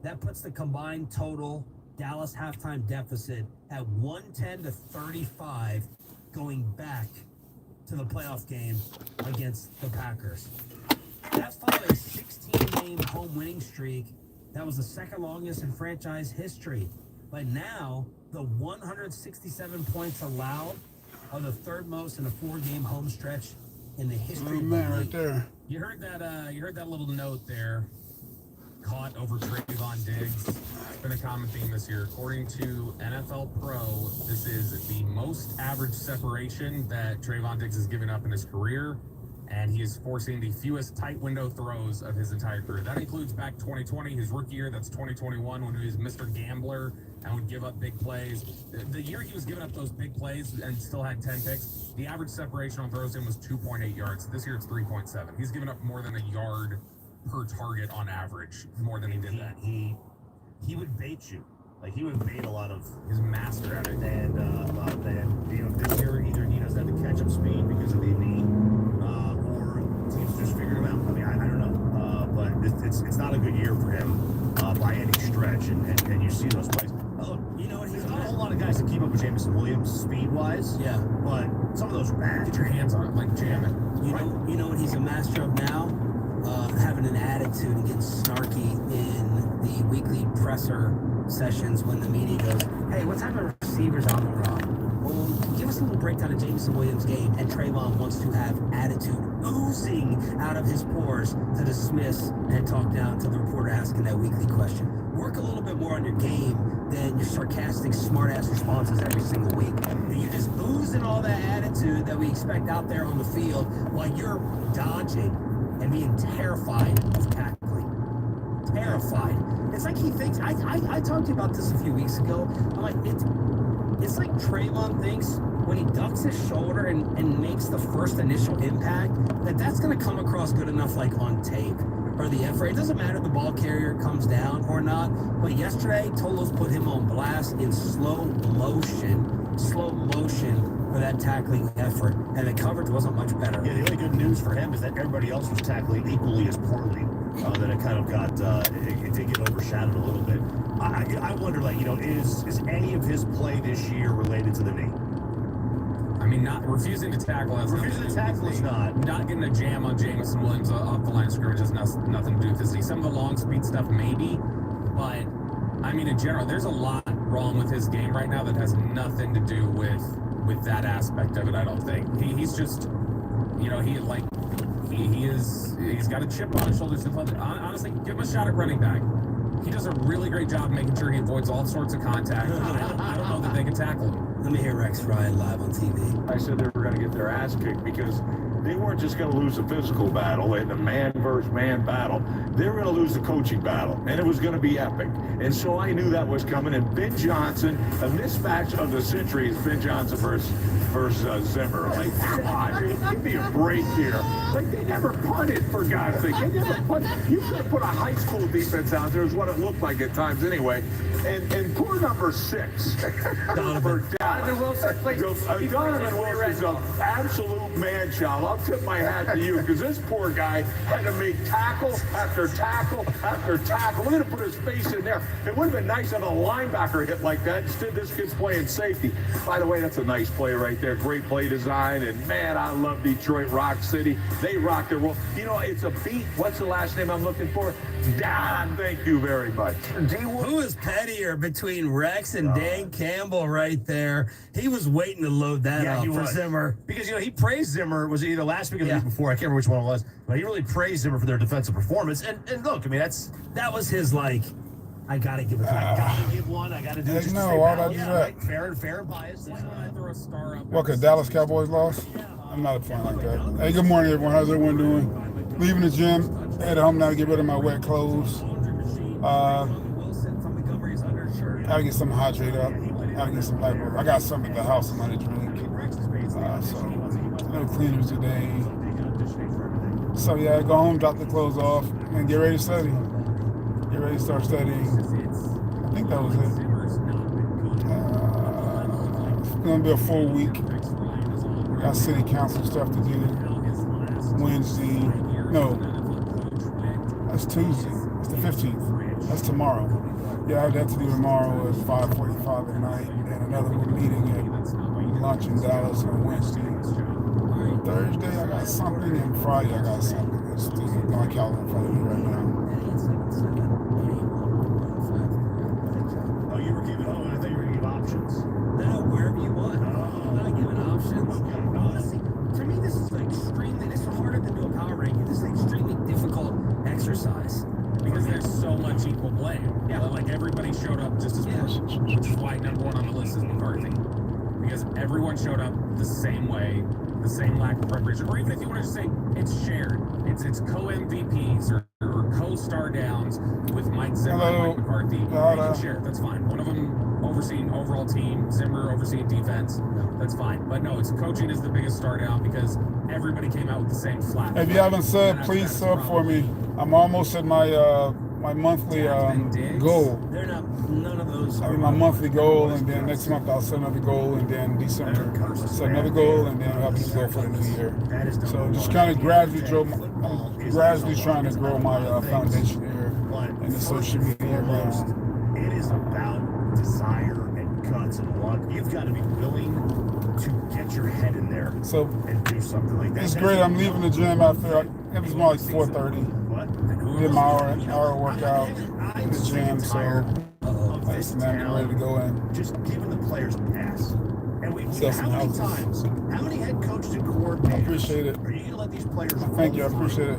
That puts the combined total Dallas halftime deficit at 110-35 going back to the playoff game against the Packers. That followed a 16-game home winning streak. That was the second longest in franchise history. But now, the 167 points allowed are the third most in a 4-game home stretch in the history of the league. Right there. You heard that little note there. Caught over Trayvon Diggs. It's been a common theme this year. According to NFL Pro, this is the most average separation that Trayvon Diggs has given up in his career, and he is forcing the fewest tight window throws of his entire career. That includes back 2020, his rookie year. That's 2021 when he was Mr. Gambler and would give up big plays. The year he was giving up those big plays and still had 10 picks, the average separation on throws in was 2.8 yards. This year it's 3.7. He's given up more than a yard per target on average, more than he did that. He would bait you. Like, he would bait a lot of... He's a master at it. And this year, either he doesn't have the catch-up speed because of the knee, or teams just figured him out. I mean, I don't know. But it's not a good year for him by any stretch, and you see those plays. Oh, you know what? He's not a whole lot of guys that keep up with Jameson Williams speed-wise. Yeah. But some of those are bad. Get your hands on it, like jam it. You know what he's a master of now? Having an attitude and getting snarky in the weekly presser sessions when the media goes, hey, what type of receivers on the rock? Well, give us a little breakdown of Jameson Williams' game, and Trayvon wants to have attitude oozing out of his pores to dismiss and talk down to the reporter asking that weekly question. Work a little bit more on your game than your sarcastic, smart-ass responses every single week. And you're just oozing all that attitude that we expect out there on the field while you're dodging and being terrified of tackling. Terrified. It's like he thinks, I talked to you about this a few weeks ago. I'm like, it's like Trayvon thinks when he ducks his shoulder and makes the first initial impact, that's going to come across good enough like on tape or the F-ray. It doesn't matter if the ball carrier comes down or not. But yesterday, Tolos put him on blast in slow motion for that tackling effort, and the coverage wasn't much better. Yeah, the only good news for him is that everybody else was tackling equally as poorly. That it kind of got, it did get overshadowed a little bit. I wonder, like, is any of his play this year related to the knee? I mean, not refusing to tackle has Refusing to tackle is not. Not getting a jam on Jameson Williams off the line of scrimmage has nothing to do with his knee. Some of the long speed stuff maybe, but I mean, in general, there's a lot wrong with his game right now that has nothing to do with that aspect of it. I don't think he's just, he's got a chip on his shoulders. Honestly, give him a shot at running back. He does a really great job making sure he avoids all sorts of contact. I don't know that they can tackle him. Let me hear Rex Ryan live on TV. I said they were going to get their ass kicked because they weren't just going to lose a physical battle in the man versus man battle. They were going to lose the coaching battle, and it was going to be epic. And so I knew that was coming. And Ben Johnson, a mismatch of the century is Ben Johnson versus Zimmer. Like, come on, give me a break here. Like, they never punted, for God's sake. They never punted. You could have put a high school defense out there, is what it looked like at times anyway. And poor number 6 for Donovan Wilson. Donovan Wilson's an absolute man-child. I'll tip my hat to you because this poor guy had to make tackle after tackle after tackle. We're going to put his face in there. It would have been nice if a linebacker hit like that. Instead, this kid's playing safety. By the way, that's a nice play right there. Great play design. And, man, I love Detroit Rock City. They rock their world. It's a beat. What's the last name I'm looking for? Don. Thank you very much. Who is pettier between Rex and Dan Campbell right there? He was waiting to load that up for Zimmer. Because, he praised Zimmer, was it either last week or the week before? I can't remember which one it was. But he really praised Zimmer for their defensive performance. And look, I mean, that was his, like, I got to give it. I got to give one. I got to do it. Right? Fair and biased. What, could Dallas Cowboys lost? I'm not a fan like that. Hey, good morning, everyone. How's everyone doing? Leaving the gym. Head home now to get rid of my wet clothes. Gotta get something hydrated up. Gotta get some light. I got something at the house I'm gonna drink. So no cleaners today. So yeah, go home, drop the clothes off, and get ready to study. Get ready to start studying. I think that was it. It's gonna be a full week. We got city council stuff to do. Wednesday. No. That's Tuesday. It's the 15th. That's tomorrow. Yeah, I have that to do tomorrow at 5:45 at night, and another meeting at lunch in Dallas on Wednesday. Thursday I got something, and Friday I got something. It's just my calendar in front of me right now. Oh, you were giving. Oh, I thought you were gonna give options. No, wherever you want. I'm not giving options. Okay. Honestly, to me, this is this is harder than do a power ranking. This is an extremely difficult exercise. Because there's so much equal blame. Yeah, like everybody showed up just as much, which is why number one on the list is McCarthy. Because everyone showed up the same way, the same lack of preparation, or even if you want to just say it's shared, it's co-MVPs or co-star downs with Mike Zimmer and Mike McCarthy. They can share. That's fine. One of them overseeing overall team, Zimmer overseeing defense. That's fine. But no, it's coaching is the biggest star down because everybody came out with the same flat. If you haven't subbed, please sub for me. I'm almost at my my monthly goal. They're not. None of those. I mean, my monthly goal, and then next month I'll set another goal, and then December set another goal, and then I'll have a new goal for the new year. So just kind of gradually trying to grow my foundation here in the social media realm. It is about desire and guts and luck. You've got to be willing to get your head in there So and do something like that. it's great. I'm leaving the gym after it was more like 4:30. What? Did my hour workout in the gym, so I'm ready to go in. Just giving the players a pass. And Sell some how many houses. times, how many head coaches and coordinators I appreciate it. are you going to let these players Thank you. I roll appreciate it.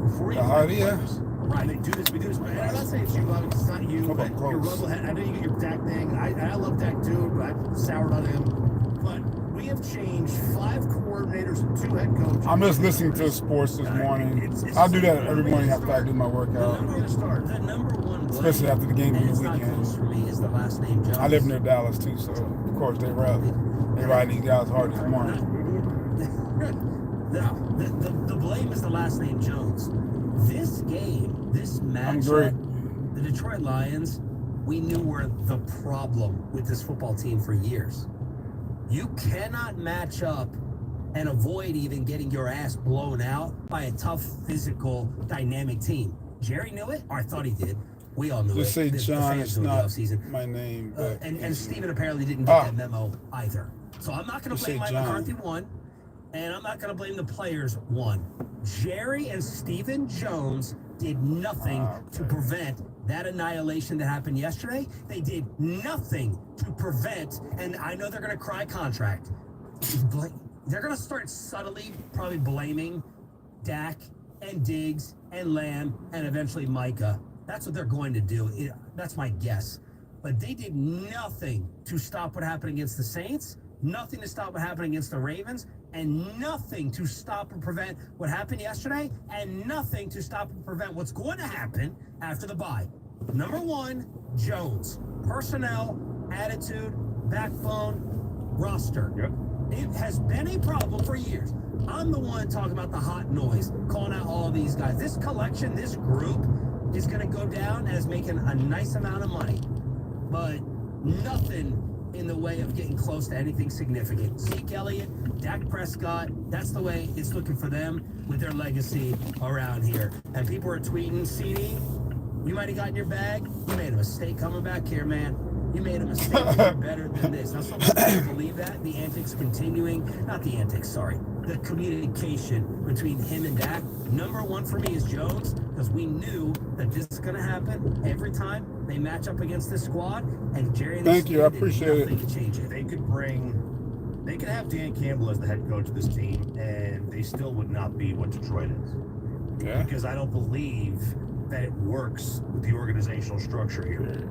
before you The hire idea. players? Right, they do this, we do this. And I'm not saying it's you, Bob, it's not you, Come but on, your close. Russell, I know you get your Dak thing. I love Dak too, but I've soured on him. But we have changed 5 coordinators and 2 head coaches. I'm just listening to sports this morning. I do that every morning after I do my workout, The number one. especially after the game And on it's the not close weekend. for me. Is the last name Jones? I live near Dallas too, so of course they ride these guys hard this morning. The blame is the last name Jones. This game, this I'm great. matchup, the Detroit Lions, we knew were the problem with this football team for years. You cannot match up and avoid even getting your ass blown out by a tough, physical, dynamic team. Jerry knew it, or I thought he did. We all knew Just it. say The John, fans it's knew it the not offseason. my name. But And Steven apparently didn't get that memo either. So I'm not going to Just blame say Mike John. McCarthy one, and I'm not going to blame the players one. Jerry and Stephen Jones did nothing to prevent that annihilation that happened yesterday. They did nothing to prevent, and I know they're going to cry contract. They're going to start subtly probably blaming Dak and Diggs and Lamb and eventually Micah. That's what they're going to do. That's my guess. But they did nothing to stop what happened against the Saints, nothing to stop what happened against the Ravens, and nothing to stop or prevent what happened yesterday, and nothing to stop or prevent what's going to happen after the bye. Number one, Jones. Personnel, attitude, backbone, roster. Yep. It has been a problem for years. I'm the one talking about the hot noise, calling out all of these guys. This collection, this group, is going to go down as making a nice amount of money, but nothing in the way of getting close to anything significant. Zeke Elliott, Dak Prescott, that's the way it's looking for them with their legacy around here. And people are tweeting, CD, you might have gotten your bag. You made a mistake coming back here, man. You made a mistake. You're better than this. Now, some people don't believe that. The antics continuing. Not the antics, sorry. The communication between him and Dak. Number one for me is Jones, because we knew that this is going to happen every time they match up against this squad. And Jerry and Thank you. I did appreciate nothing it. to change it. They could have Dan Campbell as the head coach of this team, and they still would not be what Detroit is. Yeah. Because I don't believe that it works with the organizational structure here.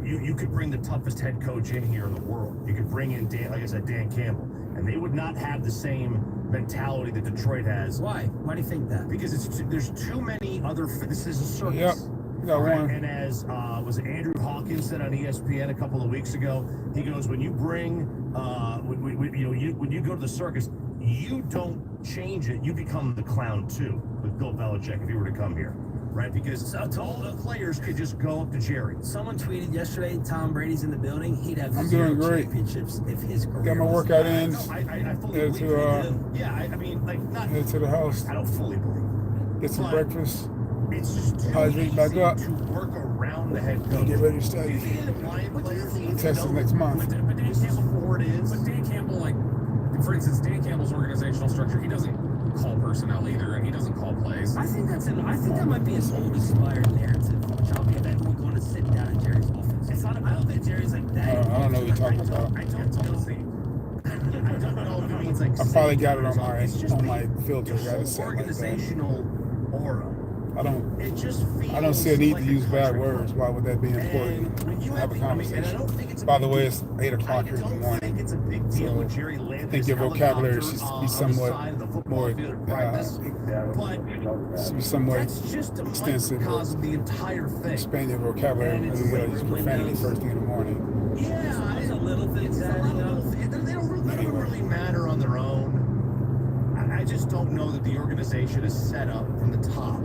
You could bring the toughest head coach in here in the world. You could bring in, like I said, Dan Campbell, and they would not have the same mentality that Detroit has. Why? Why do you think that? Because there's too many other. This is a circus. Yep. You got Right? one. And as was it Andrew Hawkins said on ESPN a couple of weeks ago, he goes, when you bring, when you go to the circus, you don't change it. You become the clown too with Bill Belichick if you were to come here, right? Because all the players could just go up to Jerry. Someone tweeted yesterday, Tom Brady's in the building. He'd have I'm 0 doing great. championships if his career Got my was- workout in. No, I fully Head believe to it. Yeah, I mean, like, not. head to the house. I don't fully believe. Get some But- breakfast. It's just too Hydrate easy back up. to work around the head coach. Get ready to study. You can't apply players need to Texas know next month. But Dan this is Campbell, where it is. but Dan Campbell, like, for instance, Dan Campbell's organizational structure, he doesn't call personnel either, and he doesn't call plays. I think that might be an old inspired narrative. I'll be that we're going to sit down in Jerry's office. It's not. I don't think Jerry's like that. I don't know what you're talking about. I don't know if it means like. I probably got it on It's just my filter. the Got it whole set like that. organizational aura. It just feels I don't see a need like to use bad country words. club. Why would that be important? And when you Have a and I conversation. don't think it's a By the big way, deal. it's 8 o'clock here in the I don't morning. think it's a big deal So when Jerry landed I think his your vocabulary should helicopter be on the somewhat side of the football more, field at practice. But somewhat that's just a extensive. microcosm of the entire thing. Expand your vocabulary And when it's you gotta like use when profanity those- first thing in the morning. Yeah, It's a little thing it's a that, lot you of know. little things. They don't really matter on their own. I just don't know that the organization is set up from the top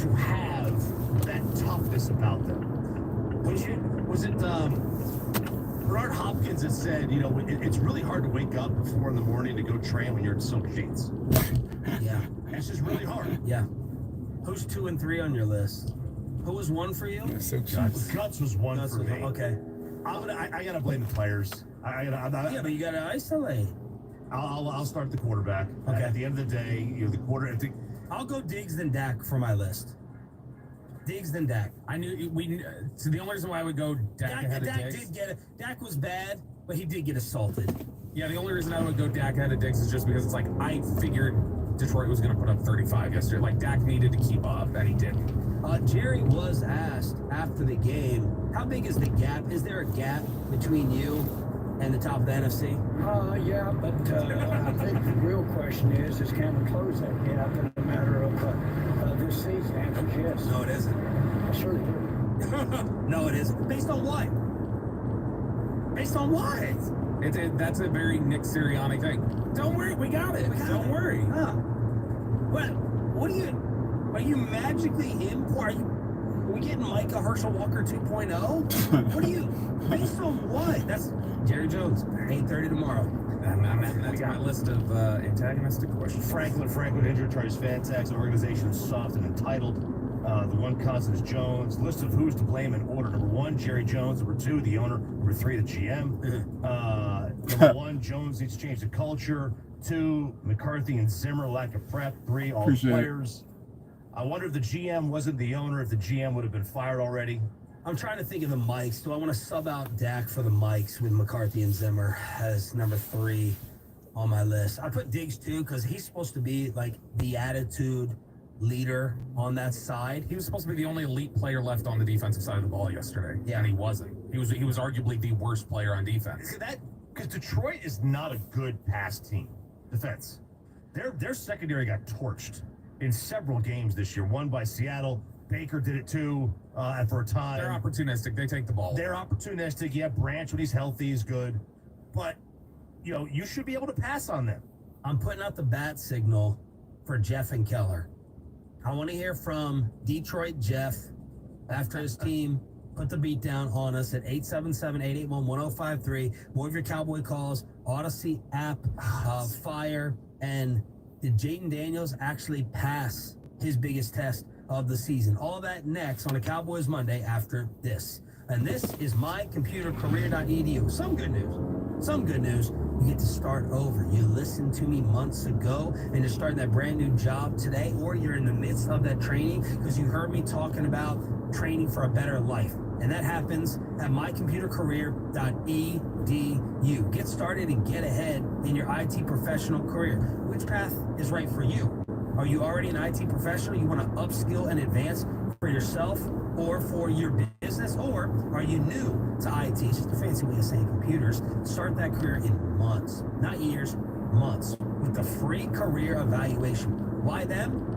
to have that toughness about them. Was it Bernard Hopkins that said, you know, it's really hard to wake up at 4 in the morning to go train when you're in silk sheets. Yeah, It's just really hard. yeah. Who's 2 and 3 on your list? Who was 1 for you? Yeah, silk Guts, sheets. Guts was one That's for me. okay. I gotta blame the players. Yeah, but you gotta isolate. I'll start the quarterback. Okay. At the end of the day, you know, the quarter. I think I'll go Diggs then Dak for my list. Diggs then Dak. I knew so the only reason why I would go Dak ahead of Dak Diggs. did get it. Dak was bad, but he did get assaulted. Yeah, the only reason I would go Dak ahead of Diggs is just because it's like I figured Detroit was going to put up 35 yesterday. Like Dak needed to keep up, and he didn't. Jerry was asked after the game, how big is the gap? Is there a gap between you and the top of the NFC? Yeah, but I think the real question is can we close that gap in a matter of this season? Answer is yes. No, it isn't. I sure do. No, it isn't. Based on what? Based on what? That's a very Nick Sirianni thing. Don't worry, we got it. Don't worry. Huh. What are you magically him? Or are we getting Micah Herschel Walker 2.0? What are you, based on what? That's Jerry Jones, 8:30 tomorrow. That's my list of antagonistic questions. Franklin injured, Chargers fan tax organization is soft and entitled. The one constant is Jones. List of who's to blame in order. Number 1, Jerry Jones. Number 2, the owner. Number 3, the GM. Number 1, Jones needs to change the culture. 2, McCarthy and Zimmer, lack of prep. 3, all Appreciate it. players. I wonder if the GM wasn't the owner, if the GM would have been fired already. I'm trying to think of the mics. Do I want to sub out Dak for the mics with McCarthy and Zimmer as number 3 on my list? I put Diggs too because he's supposed to be like the attitude leader on that side. He was supposed to be the only elite player left on the defensive side of the ball yesterday, Yeah. and he wasn't. He was arguably the worst player on defense. Because Detroit is not a good pass team. Defense. Their secondary got torched in several games this year. One by Seattle. Baker did it too for a time. They're opportunistic. They take the ball. They're opportunistic. Yeah, Branch when he's healthy is good. But, you know, you should be able to pass on them. I'm putting out the bat signal for Jeff and Keller. I want to hear from Detroit Jeff after his team put the beat down on us at 877-881-1053. More of your Cowboy calls, Odyssey app, Fire, and did Jayden Daniels actually pass his biggest test of the season? All that next on a Cowboys Monday after this. And this is mycomputercareer.edu. Some good news. Some good news. You get to start over. You listened to me months ago and you're starting that brand new job today, or you're in the midst of that training because you heard me talking about training for a better life. And that happens at mycomputercareer.edu. Get started and get ahead in your IT professional career. Which path is right for you? Are you already an IT professional? You want to upskill and advance for yourself or for your business? Or are you new to IT? It's just a fancy way of saying computers. Start that career in months, not years, months, with the free career evaluation. Why them?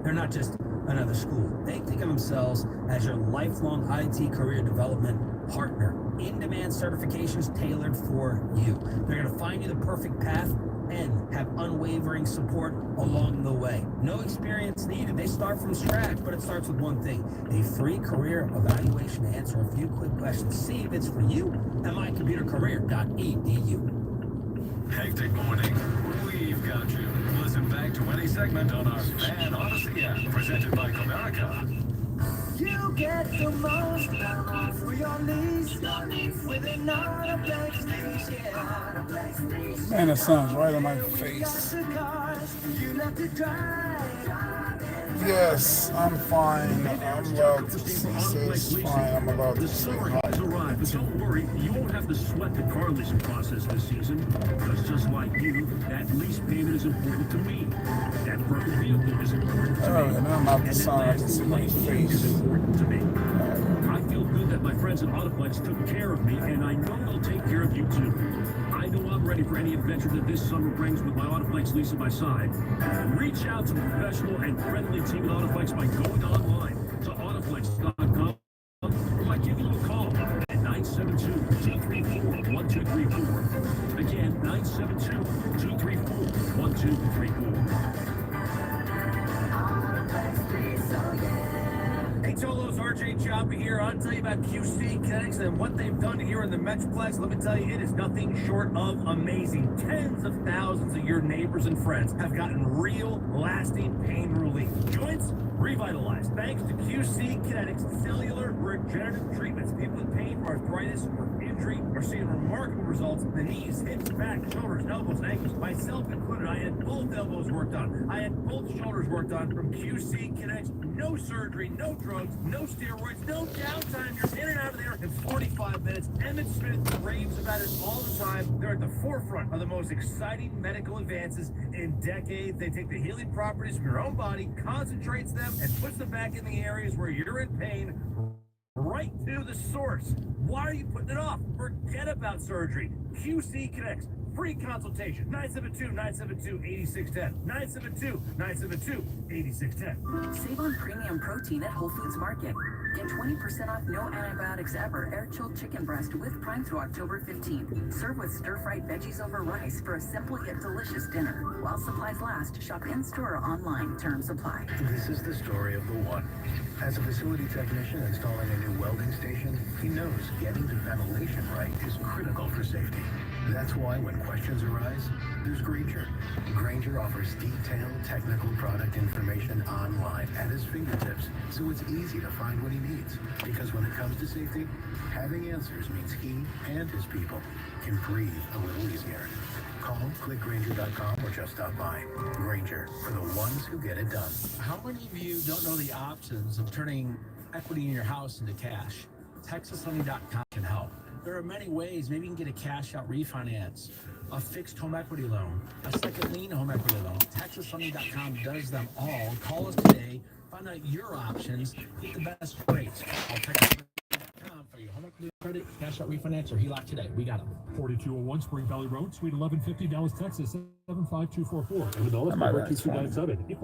They're not just another school. They think of themselves as your lifelong IT career development partner. In-demand certifications tailored for you. They're going to find you the perfect path and have unwavering support along the way. No experience needed. They start from scratch, but it starts with one thing: a free career evaluation to answer a few quick questions. See if it's for you at mycomputercareer.edu. Hectic morning? We've got you. Listen back to any segment on our Fan Odyssey app, presented by Comerica. You get the most for your lease with another place, yeah. Man, the sun's right in my face. You love to drive. Yes, I'm fine. I'm allowed to say it's fine. I'm allowed to say hi. Arrived, but don't worry, you won't have to sweat the car leasing process this season. Because just like you, that lease payment is important to me. That perfect vehicle is important to me. And I'm out the And sun. I that can last see my lease is face. important to me. I feel good that my friends at Autoplex took care of me, and I know they'll take care of you too. I know I'm ready for any adventure that this summer brings with my Autoplex lease at my side. Reach out to the professional and friendly team at Autoplex by going online to autoplex.com or by giving them a call at 972-234-1234. Again, 972-234-1234. Hey Tolos, RJ Chopper here. I'll tell you about QC Kinetics and what they've done here in the Metroplex. Let me tell you, it is nothing short of amazing. Tens of thousands of your neighbors and friends have gotten real, lasting pain relief. Joints revitalized thanks to QC Kinetics cellular regenerative treatments. People with pain from arthritis or injury are seeing remarkable results in the knees, hips, back, shoulders, elbows, and ankles. Myself included, I had both elbows worked on. I had both shoulders worked on from QC Kinetics. No surgery, no drugs, no steroids, no downtime. You're in and out of there in 45 minutes. Emmett Smith raves about it all the time. They're at the forefront of the most exciting medical advances in decades. They take the healing properties from your own body, concentrates them, and puts them back in the areas where you're in pain, right to the source. Why are you putting it off? Forget about surgery. QC Connects. Free consultation. 972-972-8610. 972-972-8610. Save on premium protein at Whole Foods Market. Get 20% off no antibiotics ever air-chilled chicken breast with Prime through October 15th. Serve with stir-fried veggies over rice for a simple yet delicious dinner. While supplies last, shop in-store or online. Terms apply. This is the story of the one. As a facility technician installing a new welding station, he knows getting the ventilation right is critical for safety. That's why when questions arise, there's Grainger. Grainger offers detailed technical product information online at his fingertips, so it's easy to find what he needs. Because when it comes to safety, having answers means he and his people can breathe a little easier. Call, click Grainger.com, or just stop by. Grainger, for the ones who get it done. How many of you don't know the options of turning equity in your house into cash? TexasLending.com can help. There are many ways. Maybe you can get a cash-out refinance, a fixed home equity loan, a second lien home equity loan. TexasLending.com does them all. Call us today. Find out your options. Get the best rates. Call TexasLending.com for your home equity credit, cash-out refinance, or HELOC today. We got them. 4201 Spring Valley Road, Suite 1150, Dallas, Texas, 75244. And the That might be 2297. Equal